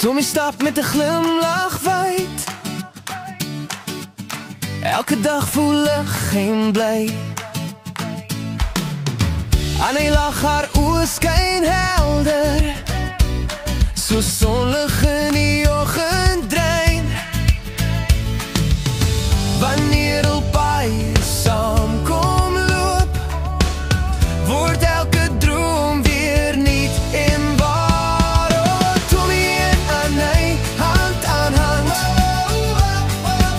Tommy stap met 'n glimlach wyd. Elke dag voel ek geen bly. En hy lag, haar oë skyn helder, so sonlig in die oggendrein. Wanneer albei saam kom loop, word elke droom weer nuut en waar. Oh, Tommy en Annie, hand aan hand,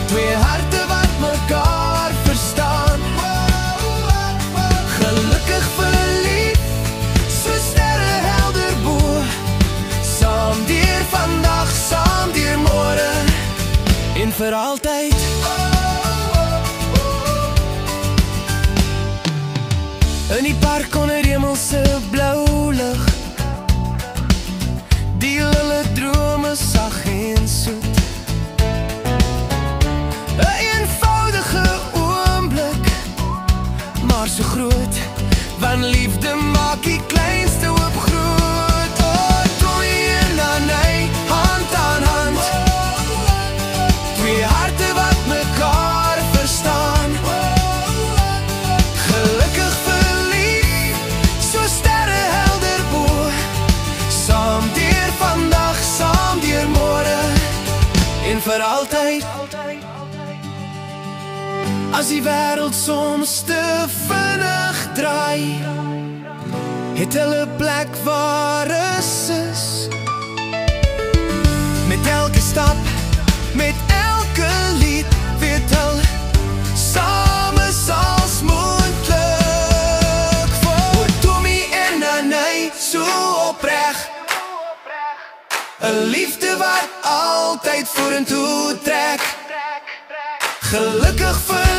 twee harte wat mekaar verstaan. Gelukkig verlief, so sterre helder bo, saam deur vandag, saam deur môre, en vir altyd. In die park onder hemelse blou lig, deel hulle drome sag en soet. 'n eenvoudige oomblik, maar so groot, want liefde maak die kleinste hoop groot. Oh, Tommy en Annie, hand aan hand, twee harte wat mekaar verstaan. Gelukkig verlief, so sterre helder bo, saam deur vandag, saam deur môre, en vir altyd. As die wêreld soms te vinnig draai, het hulle plek waar is. Met elke stap, met elke lied, weet hulle, same sals moontlik. Voor Tommy en Annie, so opreg, 'n liefde wat altyd vorentoe trek. Gelukkig vir